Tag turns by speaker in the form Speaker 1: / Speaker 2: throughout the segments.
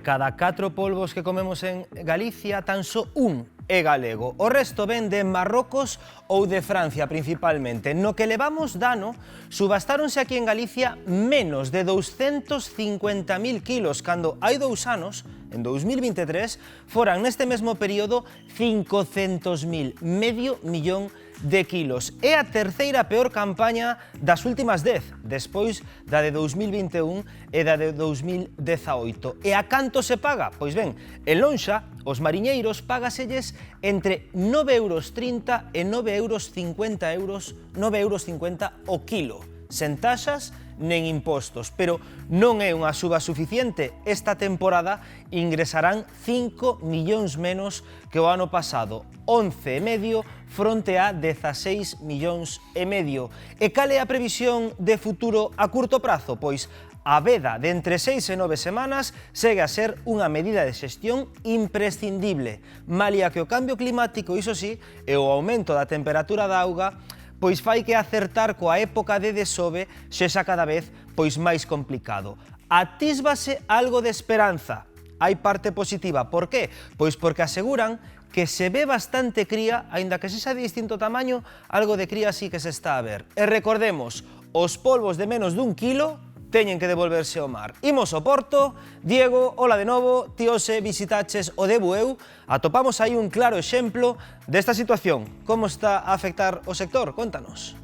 Speaker 1: cada 4 polvos que comemos en Galicia, tan só un é galego. O resto ven de Marrocos ou de Francia principalmente. No que levamos dano, subastáronse aquí en Galicia menos de 250.000 kilos, cando hai 2 anos, en 2023, foran neste mesmo período 500.000, medio millón de kilos. É a terceira peor campaña das últimas 10, despois da de 2021 e da de 2018. E a canto se paga? Pois ben, en Lonxa, os mariñeiros pagaselles entre 9,30 € e 9,50 €, 9,50 € o kilo, sen taxas nen impostos, pero non é unha suba suficiente. Esta temporada ingresarán 5 millóns menos que o ano pasado, 11,5 fronte a 16,5 millóns. E cal é a previsión de futuro a curto prazo? Pois a veda de entre 6 e 9 semanas segue a ser unha medida de xestión imprescindible, malia que o cambio climático, iso sí, e o aumento da temperatura da auga pois fai que acertar coa época de desove sexa cada vez pois máis complicado. Atísbase algo de esperanza. Hai parte positiva. Por qué? Pois porque aseguran que se ve bastante cría, aínda que sexa de distinto tamaño, algo de cría sí que se está a ver. E recordemos, os polvos de menos dun kilo teñen que devolverse ao mar. Imos ao Porto. Diego, hola de novo. Ti hoxe visitaches o de Bueu. Atopamos aí un claro exemplo desta situación. Como está a afectar o sector? Contanos.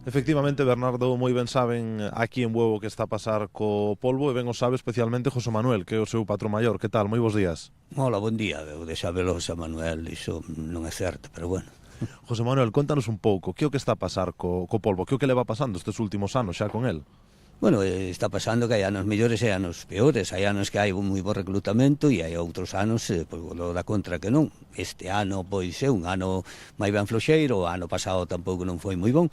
Speaker 2: Efectivamente, Bernardo, moi ben saben aquí en Bueu que está a pasar co polvo, e ben o sabe especialmente José Manuel, que é o seu patrón maior. Que tal? Moi bons días.
Speaker 3: Hola, bon día. Eu de sabelo, José Manuel, iso non é certo, pero bueno.
Speaker 2: José Manuel, contanos un pouco, que é o que está a pasar co polvo? Que é o que leva pasando estes últimos anos xa con el?
Speaker 3: Bueno, está pasando que hai anos mellores e anos peores. Hai anos que hai un moi bo reclutamento e hai outros anos, pois, lo da contra que non. Este ano, pois, é un ano máis ben floxeiro, o ano pasado tampouco non foi moi bon,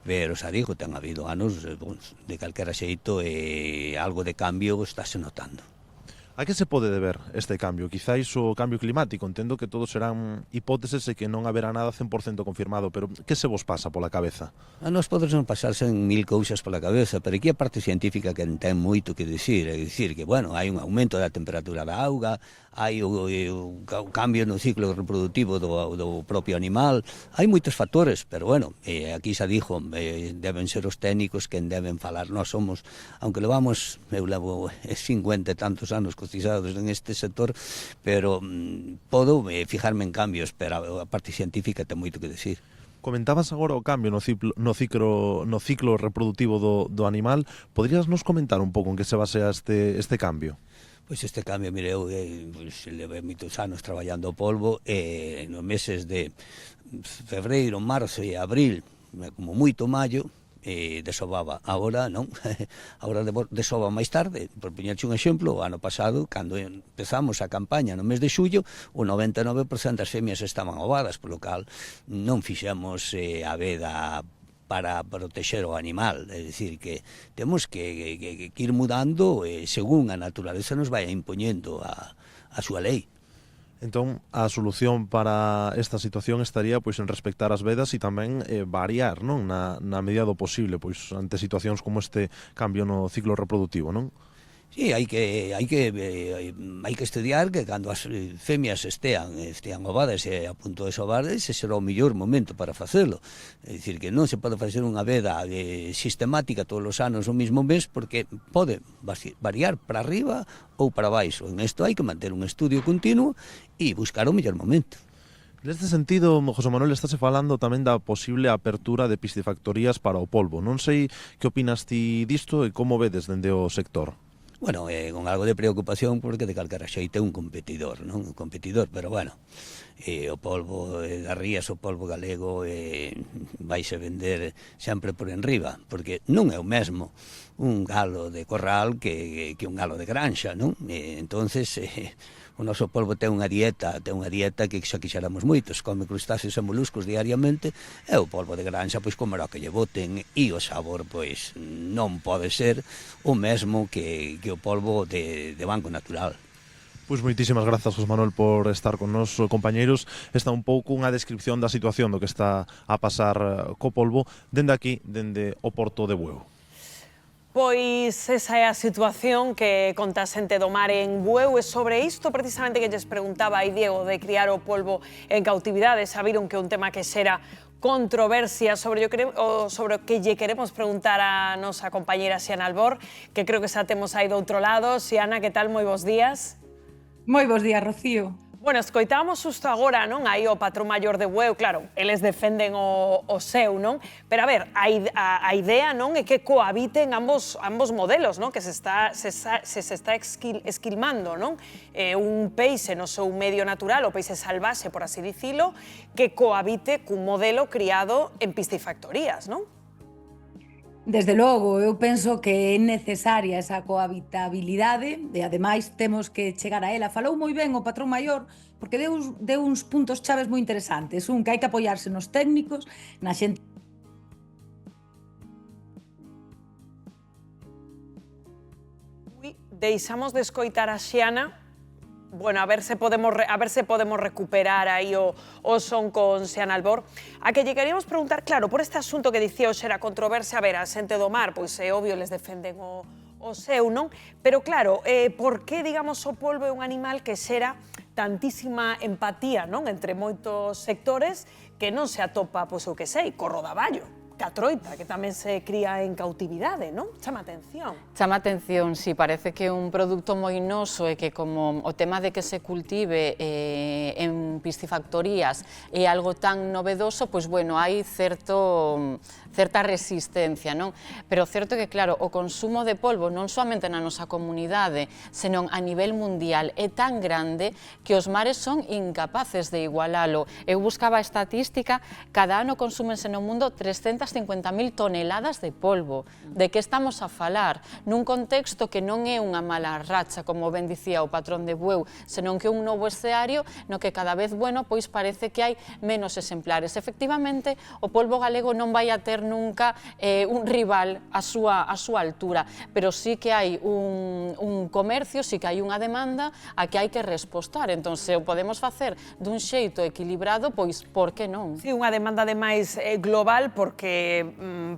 Speaker 3: pero xa digo, ten habido anos de calquera xeito e algo de cambio estáse notando.
Speaker 2: A que se pode deber este cambio? Quizáis o cambio climático, entendo que todos serán hipóteses e que non haberá nada 100% confirmado, pero que se vos pasa pola cabeza?
Speaker 3: A nós podes non pasarse en mil cousas pola cabeza, pero aquí a parte científica que ten moito que dicir, é dicir que, bueno, hai un aumento da temperatura da auga, hai o cambio no ciclo reproductivo do propio animal, hai moitos factores, pero bueno, aquí xa dixo, deben ser os técnicos quen deben falar. Nós somos, aunque levamos, eu levo 50 e tantos anos cotizados en este sector, pero podo fijarme en cambios, pero a parte científica ten moito que decir.
Speaker 2: Comentabas agora o cambio no ciclo reproductivo do animal. Poderías nos comentar un pouco en que se basea este cambio?
Speaker 3: Pois este cambio, mire, eu levei moitos anos traballando o polvo e nos meses de febreiro, marzo e abril, como moito maio, desovaba. Agora non, agora desova máis tarde. Por poñerche un exemplo, o ano pasado, cando empezamos a campaña no mes de xullo, o 99% das femias estaban ovadas, polo cal non fixemos a veda para protexer o animal, é dicir, que temos que ir mudando según a naturaleza nos vai impoñendo a súa lei.
Speaker 2: Entón, a solución para esta situación estaría pois en respectar as vedas e tamén variar, non, na medida do posible, pois ante situacións como este cambio no ciclo reproductivo, non?
Speaker 3: Sí, hai que estudiar que cando as femias estean ovadas e a punto de sovar, ese será o mellor momento para facelo. É dicir, que non se pode facer unha veda sistemática todos os anos o mesmo mes, porque pode variar para arriba ou para baixo. En isto hai que manter un estudio continuo e buscar o mellor momento.
Speaker 2: Neste sentido, José Manuel, estáse falando tamén da posible apertura de piscifactorías para o polvo. Non sei que opinas ti disto e como vedes dende o sector.
Speaker 3: Bueno, con algo de preocupación porque de calquera xeito é un competidor, non? Un competidor, pero bueno, o polvo das rías, o polvo galego vaise vender sempre por enriba, porque non é o mesmo un galo de corral que un galo de granxa, non? Entonces, o noso polvo ten unha dieta que xa quixéramos moitos, come crustáceos e moluscos diariamente, e o polvo de granxa, pois, comerá que lle boten, e o sabor, pois, non pode ser o mesmo que o polvo de banco natural.
Speaker 2: Pois moitísimas grazas, José Manuel, por estar con nos, compañeiros. Está un pouco unha descripción da situación do que está a pasar co polvo dende aquí, dende o Porto de Bueu.
Speaker 4: Pois esa é a situación que conta a xente do mar en Bueu, e sobre isto precisamente que lles preguntaba aí Diego de criar o polbo en cautividade. Sabiron que é un tema que xera controversia sobre o que lle queremos preguntar a nosa compañeira Xiana Albor, que creo que xa temos aí do outro lado. Xiana, que tal? Moi bons días.
Speaker 5: Moi bons días, Rocío.
Speaker 4: Bueno, escoitábamos xusto agora, non? Aí o patrón maior de Bueu, claro, eles defenden o seu, non? Pero a ver, a idea, non, é que cohabiten ambos modelos, non? Que se está esquilmando, non? Un peixe no seu medio natural, o peixe salvaxe, por así dicilo, que cohabite cun modelo criado en piscifactorías, non?
Speaker 5: Desde logo, eu penso que é necesaria esa cohabitabilidade e, ademais, temos que chegar a ela. Falou moi ben o patrón maior porque deu uns puntos chaves moi interesantes. Un, que hai que apoiarse nos técnicos, na xente...
Speaker 4: Deixamos de escoitar a Xiana. Bueno, a ver se podemos recuperar aí o son con Xiana Albor. A que lle queríamos preguntar, claro, por este asunto que dicía hoxe era controversia, a ver, a xente do mar, pois é obvio, les defenden o seu, non? Pero claro, por que, digamos, o polvo é un animal que xera tantísima empatía, non? Entre moitos sectores que non se atopa, pois o que sei, co rodaballo, ca troita, que tamén se cría en cautividade, non? Chama atención.
Speaker 6: Chama atención, si, parece que é un produto moi noso e que como o tema de que se cultive en piscifactorías é algo tan novedoso, pois bueno, hai certa resistencia, non? Pero o certo é que, claro, o consumo de polvo non soamente na nosa comunidade, senón a nivel mundial é tan grande que os mares son incapaces de igualalo. Eu buscaba a estatística, cada ano consúmense no mundo 350.000 toneladas de polvo. De que estamos a falar? Nun contexto que non é unha mala racha, como ben dicía o patrón de Bueu, senón que é un novo escenario no que cada vez, bueno, pois parece que hai menos exemplares. Efectivamente, o polvo galego non vai a ter nunca un rival á súa altura, pero sí que hai un comercio, sí que hai unha demanda a que hai que respostar. Entón, se o podemos facer dun xeito equilibrado, pois por que non?
Speaker 4: Sí, unha demanda ademais global, porque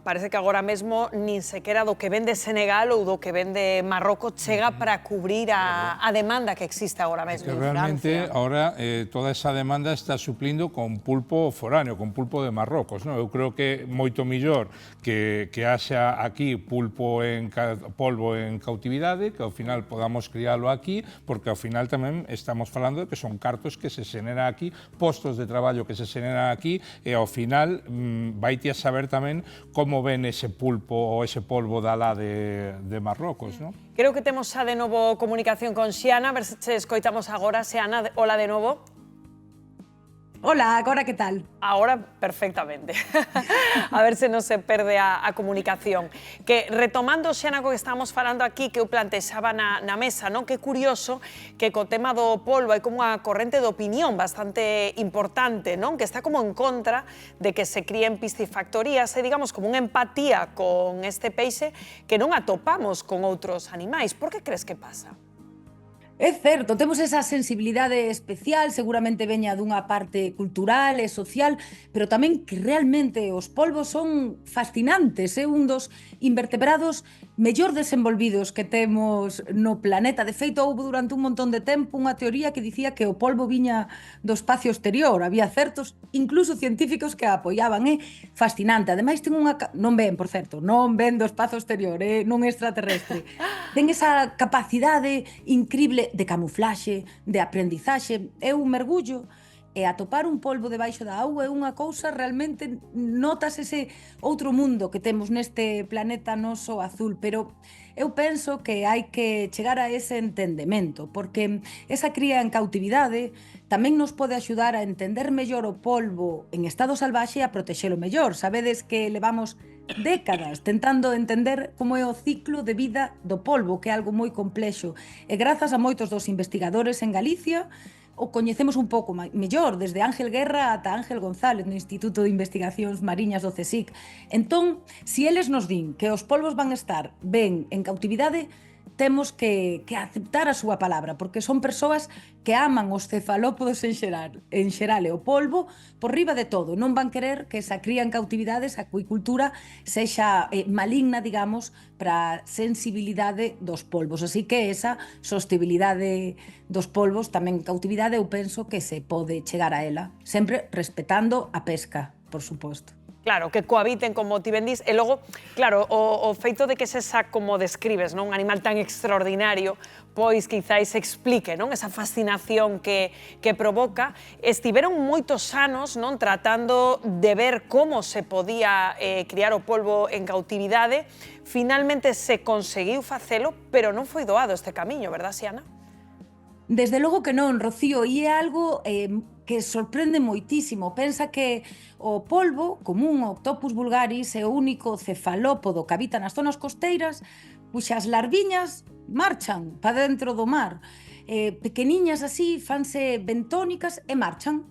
Speaker 4: parece que agora mesmo nin sequera do que vende Senegal ou do que vende Marrocos chega para cubrir a demanda que existe agora mesmo en
Speaker 7: Realmente,
Speaker 4: Francia.
Speaker 7: ahora toda esa demanda está suplindo con pulpo foráneo, con pulpo de Marrocos, non? Eu creo que moito millor que haxa aquí polvo en cautividade, que ao final podamos criálo aquí, porque ao final tamén estamos falando de que son cartos que se xenera aquí, postos de traballo que se xeneran aquí, e ao final vaite a saber tamén como ven ese pulpo ou ese polvo da lá de Marrocos, non?
Speaker 4: Creo que temos xa de novo comunicación con Xiana, a ver se escoitamos agora. Xiana, hola de novo.
Speaker 5: Hola, agora que tal?
Speaker 4: Ahora perfectamente. A ver se non se perde a comunicación. Que retomando, Xiana, co que estamos falando aquí, que eu plantexaba na mesa, non? Que curioso que co tema do polvo hai como unha corrente de opinión bastante importante, non? Que está como en contra de que se críen piscifactorías e, digamos, como unha empatía con este peixe que non atopamos con outros animais. Por que crees que pasa?
Speaker 5: É certo, temos esa sensibilidade especial, seguramente veña dunha parte cultural e social, pero tamén que realmente os polvos son fascinantes, é un dos invertebrados mellor desenvolvidos que temos no planeta. De feito, houve durante un montón de tempo unha teoría que dicía que o polvo viña do espacio exterior. Había certos, incluso científicos, que a apoiaban. É fascinante. Ademais, ten unha... Non ven, por certo, non ven do espacio exterior, non extraterrestre. Ten esa capacidade increíble de camuflaxe, de aprendizaxe. É un mergullo e atopar un polvo debaixo da auga é unha cousa realmente, notas ese outro mundo que temos neste planeta noso azul, pero eu penso que hai que chegar a ese entendemento, porque esa cría en cautividade tamén nos pode axudar a entender mellor o polvo en estado salvaxe e a protexelo mellor. Sabedes que levamos décadas tentando entender como é o ciclo de vida do polvo, que é algo moi complexo, e grazas a moitos dos investigadores en Galicia o coñecemos un pouco mellor, desde Ángel Guerra ata Ángel González no Instituto de Investigacións Mariñas do CSIC. Entón, se eles nos din que os polvos van estar ben en cautividade, temos que aceptar a súa palabra, porque son persoas que aman os cefalópodos en xeral e o polvo por riba de todo. Non van querer que esa cría en cautividade, esa acuicultura, sexa maligna, digamos, para a sensibilidade dos polvos. Así que esa sostibilidade dos polvos tamén en cautividade eu penso que se pode chegar a ela, sempre respetando a pesca, por suposto.
Speaker 4: Claro, que cohabiten, como ti ben dis, e logo, claro, o feito de que se xa, como describes, non, un animal tan extraordinario, pois quizáis explique, non, esa fascinación que provoca. Estiveron moitos anos, non, tratando de ver como se podía criar o polvo en cautividade. Finalmente se conseguiu facelo, pero non foi doado este camiño, verdad, Xiana?
Speaker 5: Desde logo que non, Rocío, e é algo que sorprende moitísimo. Pensa que o polvo, común, o Octopus vulgaris, é o único cefalópodo que habita nas zonas costeiras, cuxas larviñas marchan para dentro do mar. Pequeniñas así, fanse bentónicas e marchan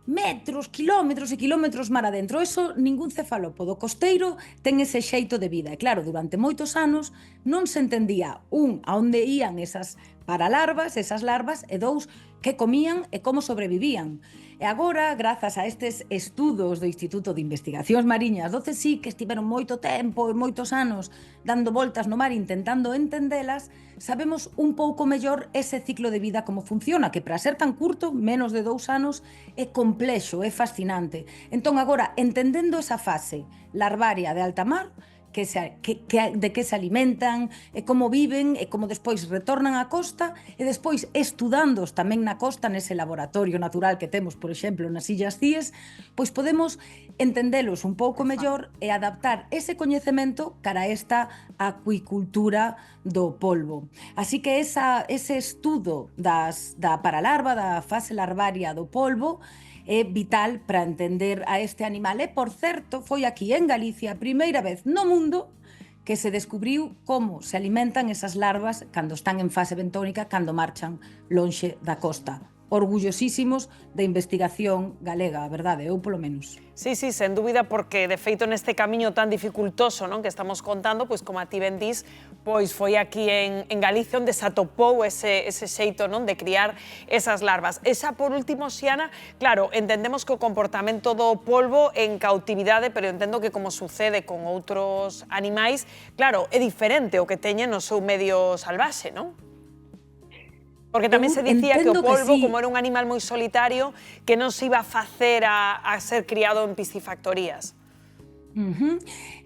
Speaker 5: metros, kilómetros e kilómetros mar adentro. Eso ningún cefalópodo costeiro ten ese xeito de vida. E claro, durante moitos anos non se entendía, a onde ían esas paralarvas, esas larvas, e dous, que comían e como sobrevivían. E agora, grazas a estes estudos do Instituto de Investigacións Mariñas do CSIC, que estiveron moito tempo e moitos anos dando voltas no mar intentando entendelas, sabemos un pouco mellor ese ciclo de vida como funciona, que para ser tan curto, menos de 2 anos, é complexo, é fascinante. Entón agora, entendendo esa fase larvaria de alta mar, de que se alimentan, e como viven, e como despois retornan á costa, e despois estudándoos tamén na costa, nese laboratorio natural que temos, por exemplo, nas Illas Cíes, pois podemos entendelos un pouco mellor e adaptar ese coñecemento cara a esta acuicultura do polvo. Así que ese estudo da paralarva, da fase larvaria do polvo, é vital para entender a este animal. E, por certo, foi aquí en Galicia a primeira vez no mundo que se descubriu como se alimentan esas larvas cando están en fase bentónica, cando marchan lonxe da costa. Orgullosísimos da investigación galega, a verdade, eu polo menos.
Speaker 4: Sí, sí, sen dúbida, porque de feito neste camiño tan dificultoso, non, que estamos contando, pois como a ti ben dis, pois foi aquí en Galicia onde se atopou ese xeito, non, de criar esas larvas. E xa por último, Xiana, claro, entendemos que o comportamento do polvo en cautividade, pero entendo que como sucede con outros animais, claro, é diferente o que teñen no seu medio salvaxe, non? Porque tamén se dicía que o polvo, como era un animal moi solitario, que non se iba a facer a ser criado en piscifactorías.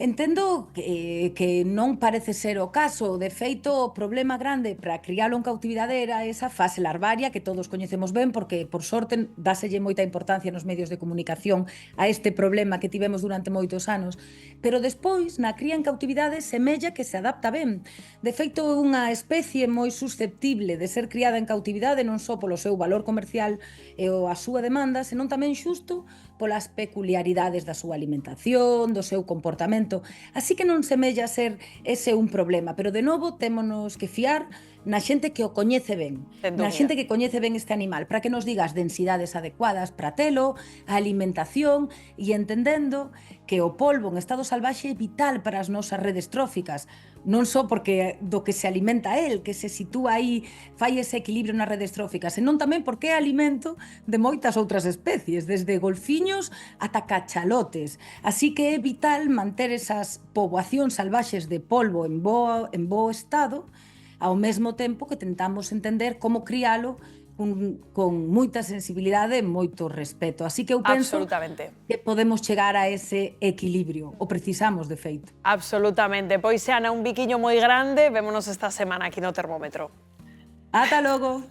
Speaker 5: Entendo que non parece ser o caso. De feito, o problema grande para crialo en cautividade era esa fase larvaria que todos coñecemos ben, porque, por sorte, dáselle moita importancia nos medios de comunicación a este problema que tivemos durante moitos anos. Pero despois, na cría en cautividade, semella que se adapta ben. De feito, é unha especie moi susceptible de ser criada en cautividade non só polo seu valor comercial e a súa demanda, senón tamén xusto polas peculiaridades da súa alimentación, do seu comportamento. Así que non semella ser ese un problema, pero de novo témonos que fiar na xente que o coñece ben, na xente que coñece ben este animal, para que nos diga as densidades adecuadas para telo, a alimentación, e entendendo que o polvo en estado salvaxe é vital para as nosas redes tróficas, non só porque do que se alimenta el, que se sitúa aí, fai ese equilibrio nas redes tróficas, senón tamén porque é alimento de moitas outras especies, desde golfiños ata cachalotes. Así que é vital manter esas poboacións salvaxes de polvo en bo estado, ao mesmo tempo que tentamos entender como crialo con moita sensibilidade e moito respeto. Así que eu penso que podemos chegar a ese equilibrio, o precisamos de feito.
Speaker 4: Absolutamente. Pois, Xiana, un biquiño moi grande, vémonos esta semana aquí no Termómetro.
Speaker 5: Ata logo.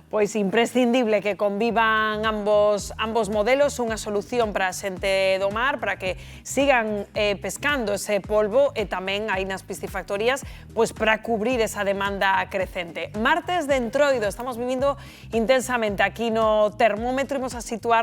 Speaker 4: Pois imprescindible que convivan ambos modelos, unha solución para a xente do mar, para que sigan pescando ese polvo e tamén aí nas piscifactorías, pois para cubrir esa demanda crecente. Martes de Entroido, estamos vivindo intensamente aquí no Termómetro, imos a situar